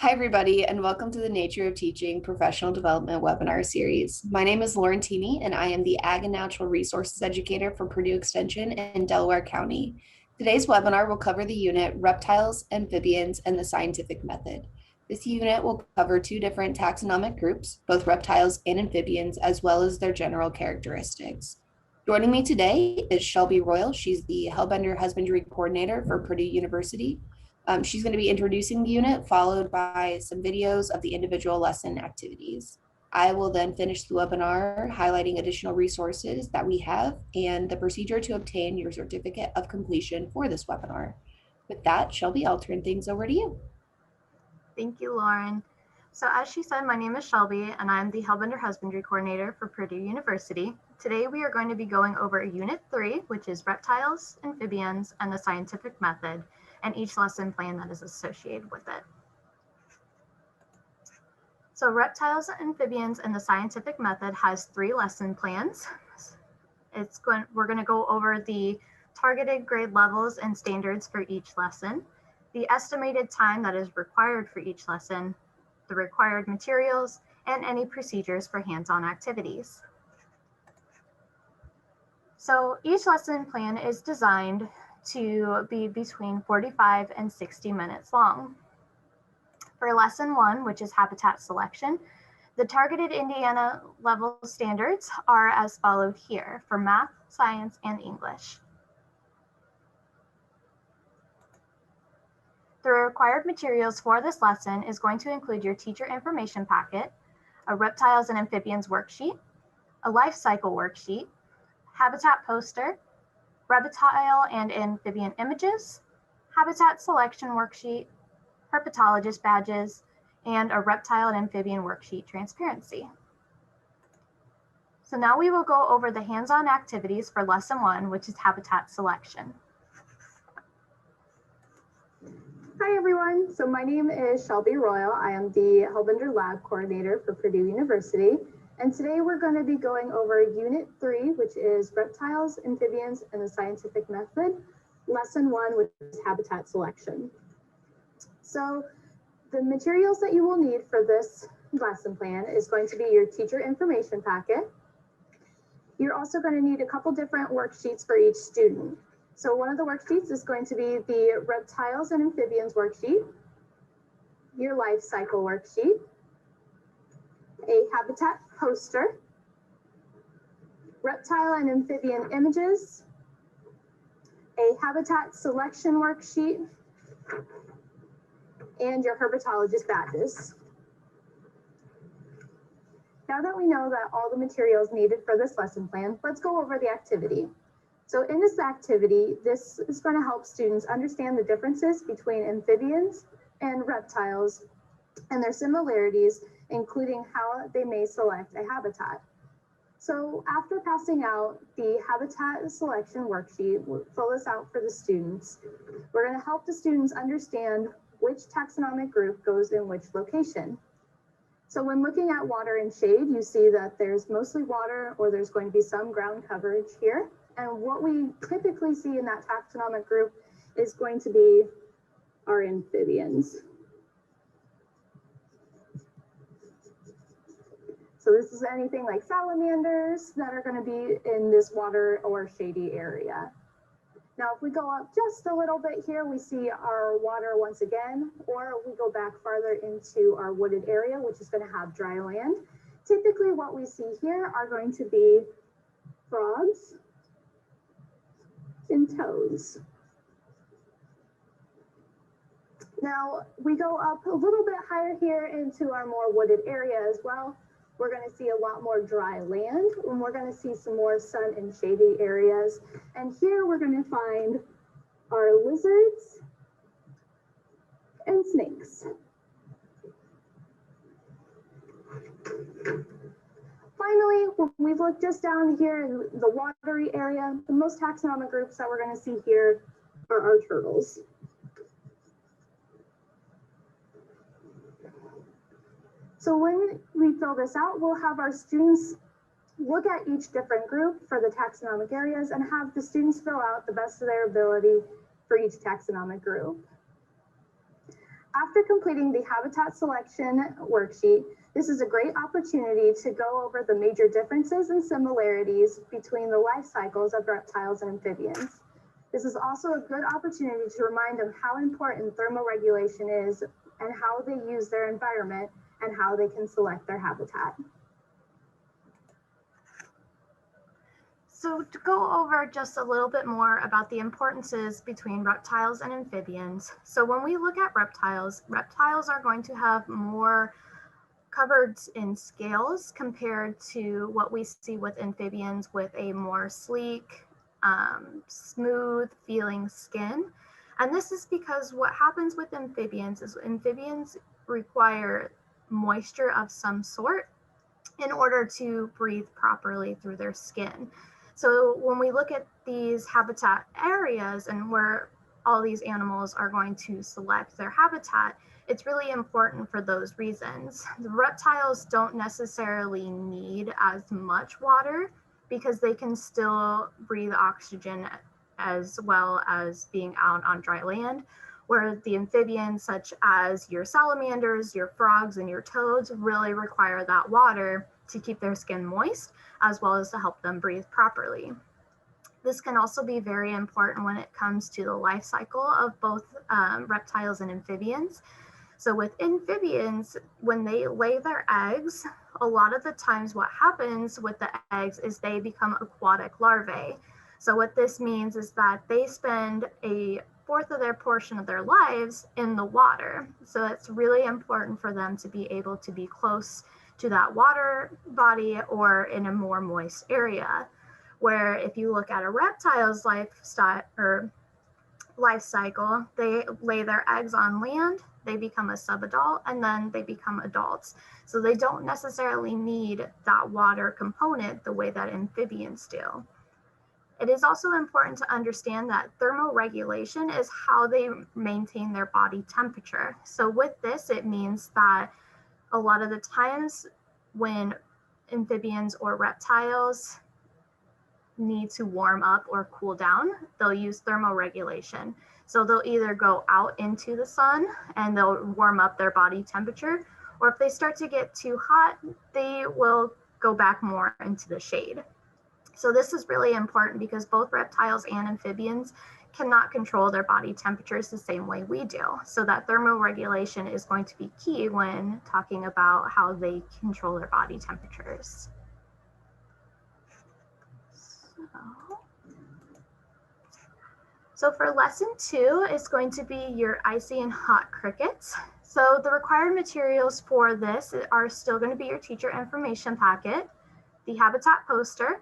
Hi, everybody, and welcome to the Nature of Teaching Professional Development webinar series. My name is Lauren Tini, and I am the Ag and Natural Resources Educator for Purdue Extension in Delaware County. Today's webinar will cover the unit Reptiles, Amphibians, and the Scientific Method. This unit will cover two different taxonomic groups, both reptiles and amphibians, as well as their general characteristics. Joining me today is Shelby Royal. She's the Hellbender Husbandry Coordinator for Purdue University. She's going to be introducing the unit, followed by some videos of the individual lesson activities. I will then finish the webinar highlighting additional resources that we have and the procedure to obtain your certificate of completion for this webinar. With that, Shelby, I'll turn things over to you. Thank you, Lauren. So as she said, my name is Shelby, and I'm the Hellbender Husbandry Coordinator for Purdue University. Today, we are going to be going over Unit 3, which is Reptiles, Amphibians, and the Scientific Method, and each lesson plan that is associated with it. So Reptiles, Amphibians, and the Scientific Method has 3 lesson plans. We're going to go over the targeted grade levels and standards for each lesson, the estimated time that is required for each lesson, the required materials, and any procedures for hands-on activities. So each lesson plan is designed to be between 45 and 60 minutes long. For lesson 1, which is habitat selection, the targeted Indiana level standards are as followed here for math, science, and English. The required materials for this lesson is going to include your teacher information packet, a reptiles and amphibians worksheet, a life cycle worksheet, habitat poster, reptile and amphibian images, habitat selection worksheet, herpetologist badges, and a reptile and amphibian worksheet transparency. So now we will go over the hands-on activities for lesson 1, which is habitat selection. Hi everyone, so my name is Shelby Royal. I am the Hellbender Lab Coordinator for Purdue University. And today we're going to be going over Unit 3, which is Reptiles, Amphibians, and the Scientific Method, Lesson 1, which is Habitat Selection. So the materials that you will need for this lesson plan is going to be your teacher information packet. You're also going to need a couple different worksheets for each student. So one of the worksheets is going to be the Reptiles and Amphibians worksheet, your life cycle worksheet, a habitat poster, reptile and amphibian images, a habitat selection worksheet, and your herpetologist badges. Now that we know that all the materials needed for this lesson plan, let's go over the activity. So in this activity, this is going to help students understand the differences between amphibians and reptiles and their similarities, including how they may select a habitat. So after passing out the habitat selection worksheet, we'll fill this out for the students. We're going to help the students understand which taxonomic group goes in which location. So when looking at water and shade, you see that there's mostly water or there's going to be some ground coverage here. And what we typically see in that taxonomic group is going to be our amphibians. So this is anything like salamanders that are going to be in this water or shady area. Now, if we go up just a little bit here, we see our water once again, or we go back farther into our wooded area, which is going to have dry land. Typically what we see here are going to be frogs and toads. Now we go up a little bit higher here into our more wooded area as well. We're going to see a lot more dry land, and we're going to see some more sun and shady areas. And here we're going to find our lizards and snakes. Finally, when we look just down here in the watery area, the most taxonomic groups that we're going to see here are our turtles. So when we fill this out, we'll have our students look at each different group for the taxonomic areas and have the students fill out the best of their ability for each taxonomic group. After completing the habitat selection worksheet, this is a great opportunity to go over the major differences and similarities between the life cycles of reptiles and amphibians. This is also a good opportunity to remind them how important thermoregulation is and how they use their environment and how they can select their habitat. So to go over just a little bit more about the importances between reptiles and amphibians. So when we look at reptiles, reptiles are going to have more covered in scales compared to what we see with amphibians with a more sleek, smooth feeling skin. And this is because what happens with amphibians is amphibians require moisture of some sort in order to breathe properly through their skin. So when we look at these habitat areas and where all these animals are going to select their habitat, it's really important for those reasons. The reptiles don't necessarily need as much water because they can still breathe oxygen as well as being out on dry land, where the amphibians such as your salamanders, your frogs, and your toads really require that water to keep their skin moist, as well as to help them breathe properly. This can also be very important when it comes to the life cycle of both reptiles and amphibians. So with amphibians, when they lay their eggs, a lot of the times what happens with the eggs is they become aquatic larvae. So what this means is that they spend a fourth of their portion of their lives in the water. So it's really important for them to be able to be close to that water body or in a more moist area. Where if you look at a reptile's lifestyle or life cycle, they lay their eggs on land, they become a subadult, and then they become adults. So they don't necessarily need that water component the way that amphibians do. It is also important to understand that thermoregulation is how they maintain their body temperature. So with this, it means that a lot of the times when amphibians or reptiles need to warm up or cool down, they'll use thermoregulation. So they'll either go out into the sun and they'll warm up their body temperature, or if they start to get too hot, they will go back more into the shade. So this is really important because both reptiles and amphibians cannot control their body temperatures the same way we do. So that thermoregulation is going to be key when talking about how they control their body temperatures. So for lesson 2 is going to be your icy and hot crickets. So the required materials for this are still going to be your teacher information packet, the habitat poster,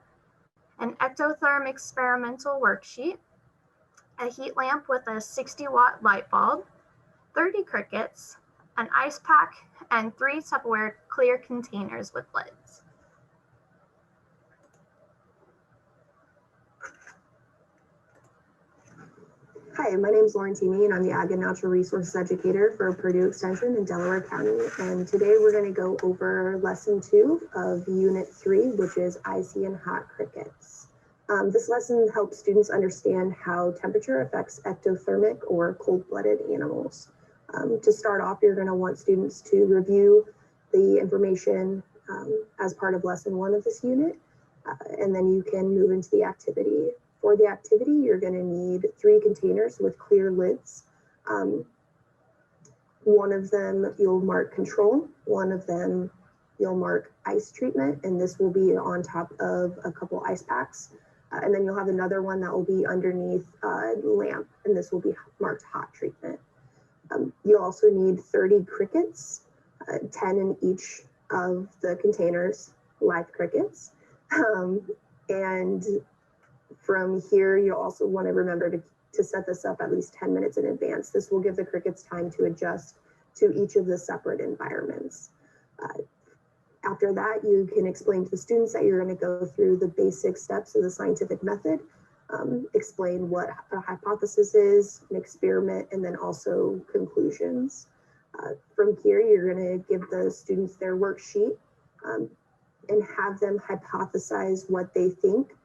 an ectotherm experimental worksheet, a heat lamp with a 60-watt light bulb, 30 crickets, an ice pack, and 3 Tupperware clear containers with lids. Hi, my name is Lauren Teamy, and I'm the Ag and Natural Resources Educator for Purdue Extension in Delaware County. And today we're going to go over lesson 2 of unit 3, which is icy and hot crickets. This lesson helps students understand how temperature affects ectothermic or cold-blooded animals. To start off, you're going to want students to review the information as part of lesson 1 of this unit, and then you can move into the activity. For the activity, you're going to need 3 containers with clear lids. One of them you'll mark control, one of them you'll mark ice treatment, and this will be on top of a couple ice packs. And then you'll have another one that will be underneath a lamp, and this will be marked hot treatment. You'll also need 30 crickets, 10 in each of the containers, live crickets. And from here, you'll also want to remember to set this up at least 10 minutes in advance. This will give the crickets time to adjust to each of the separate environments. After that, you can explain to the students that you're going to go through the basic steps of the scientific method, explain what a hypothesis is, an experiment, and then also conclusions. From here, you're going to give the students their worksheet and have them hypothesize what they think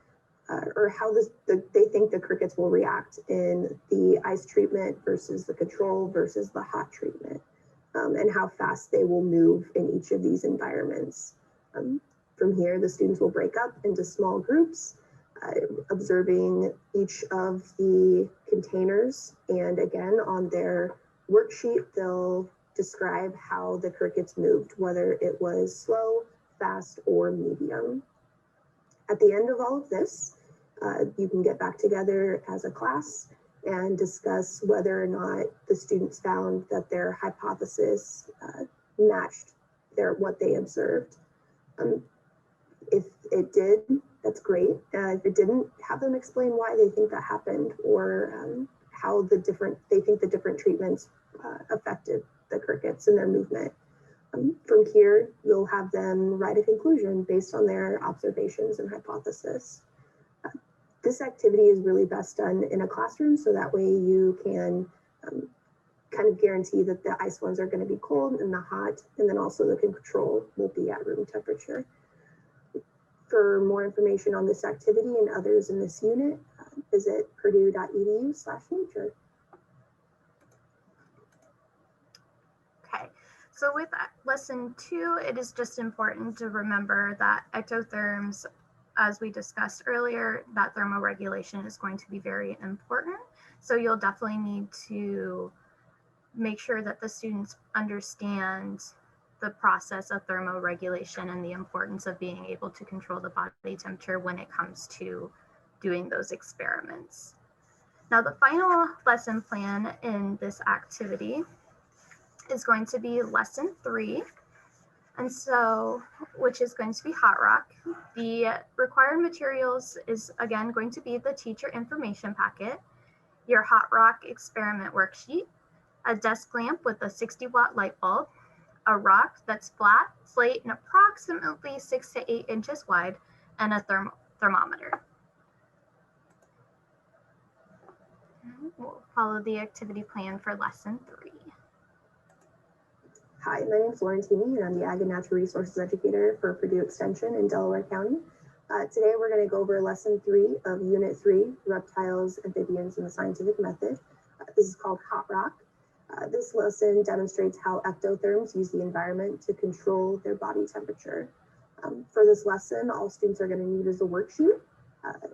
or how they think the crickets will react in the ice treatment versus the control versus the hot treatment. and how fast they will move in each of these environments. From here, the students will break up into small groups, observing each of the containers. And again, on their worksheet, they'll describe how the crickets moved, whether it was slow, fast, or medium. At the end of all of this, you can get back together as a class and discuss whether or not the students found that their hypothesis matched what they observed. If it did, that's great. If it didn't, have them explain why they think that happened, or how they think the different treatments affected the crickets and their movement. From here, you'll have them write a conclusion based on their observations and hypothesis. This activity is really best done in a classroom, so that way you can kind of guarantee that the ice ones are going to be cold and the hot, and then also the control will be at room temperature. For more information on this activity and others in this unit, visit purdue.edu/nature. Okay, so with lesson 2, it is just important to remember that ectotherms, as we discussed earlier, that thermoregulation is going to be very important. So you'll definitely need to make sure that the students understand the process of thermoregulation and the importance of being able to control the body temperature when it comes to doing those experiments. Now, the final lesson plan in this activity is going to be lesson 3, and so, which is going to be hot rock. The required materials is again going to be the teacher information packet, your hot rock experiment worksheet, a desk lamp with a 60-watt light bulb, a rock that's flat, slate, and approximately 6 to 8 inches wide, and a thermometer. We'll follow the activity plan for lesson 3. Hi, my name is Lauren Teeny, and I'm the Ag and Natural Resources Educator for Purdue Extension in Delaware County. Today, we're going to go over lesson 3 of Unit 3, Reptiles, Amphibians, and the Scientific Method. This is called Hot Rock. This lesson demonstrates how ectotherms use the environment to control their body temperature. For this lesson, all students are going to need is a worksheet.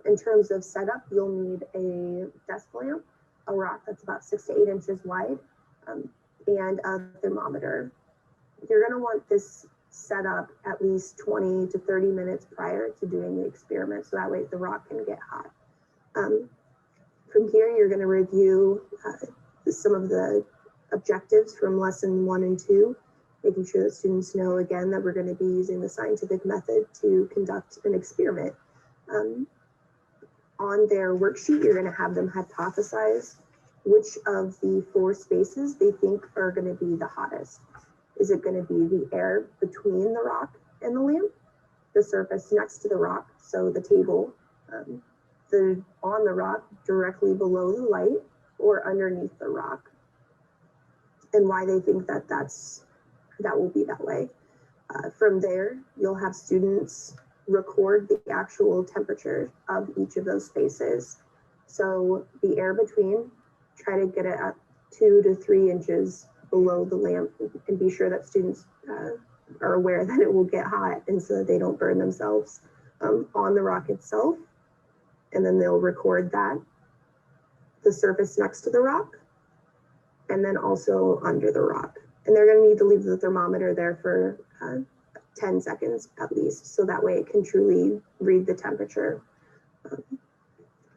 In terms of setup, you'll need a desk lamp, a rock that's about 6 to 8 inches wide, and a thermometer. You're going to want this set up at least 20 to 30 minutes prior to doing the experiment, so that way the rock can get hot. From here, you're going to review some of the objectives from lesson 1 and 2, making sure that students know again that we're going to be using the scientific method to conduct an experiment. On their worksheet, you're going to have them hypothesize which of the 4 spaces they think are going to be the hottest. Is it going to be the air between the rock and the lamp, the surface next to the rock, so the table, on the rock directly below the light, or underneath the rock, and why they think that that will be that way. From there, you'll have students record the actual temperature of each of those spaces. So the air between, try to get it at 2 to 3 inches below the lamp, and be sure that students are aware that it will get hot, and so that they don't burn themselves on the rock itself. And then they'll record that, the surface next to the rock, and then also under the rock. And they're going to need to leave the thermometer there for 10 seconds at least, so that way it can truly read the temperature.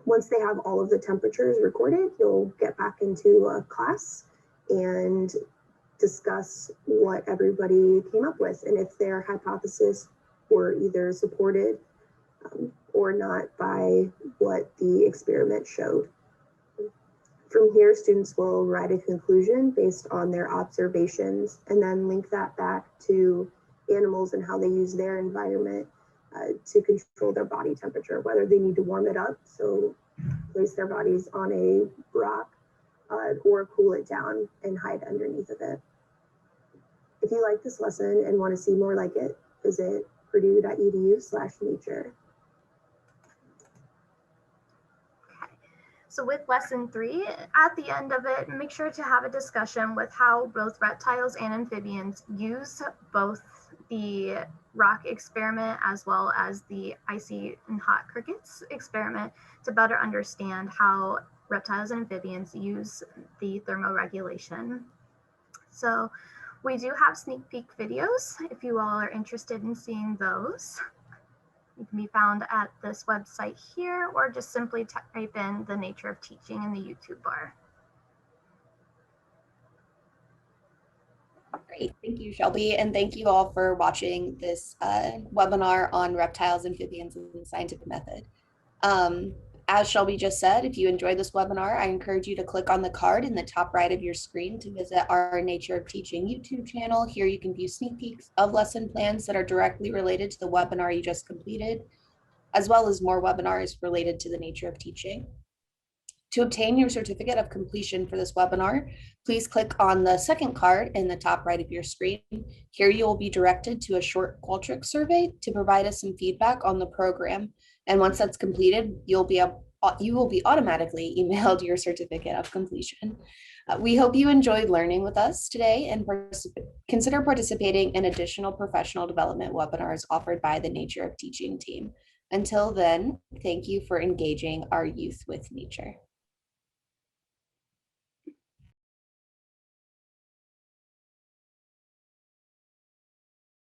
Once they have all of the temperatures recorded, you'll get back into a class and discuss what everybody came up with, and if their hypothesis were either supported or not by what the experiment showed. From here, students will write a conclusion based on their observations, and then link that back to animals and how they use their environment to control their body temperature, whether they need to warm it up, so place their bodies on a rock, or cool it down and hide underneath of it. If you like this lesson and want to see more like it, visit purdue.edu/nature. So with lesson 3, at the end of it, make sure to have a discussion with how both reptiles and amphibians use both the rock experiment as well as the icy and hot crickets experiment to better understand how reptiles and amphibians use the thermoregulation. So we do have sneak peek videos if you all are interested in seeing those. It can be found at this website here, or just simply type in the nature of teaching in the YouTube bar. Great, thank you, Shelby, and thank you all for watching this webinar on reptiles, amphibians, and the scientific method. As Shelby just said, if you enjoyed this webinar, I encourage you to click on the card in the top right of your screen to visit our Nature of Teaching YouTube channel. Here you can view sneak peeks of lesson plans that are directly related to the webinar you just completed, as well as more webinars related to the nature of teaching. To obtain your certificate of completion for this webinar, please click on the second card in the top right of your screen. Here you will be directed to a short Qualtrics survey to provide us some feedback on the program. And once that's completed, you will be automatically emailed your certificate of completion. We hope you enjoyed learning with us today and consider participating in additional professional development webinars offered by the Nature of Teaching team. Until then, thank you for engaging our youth with nature.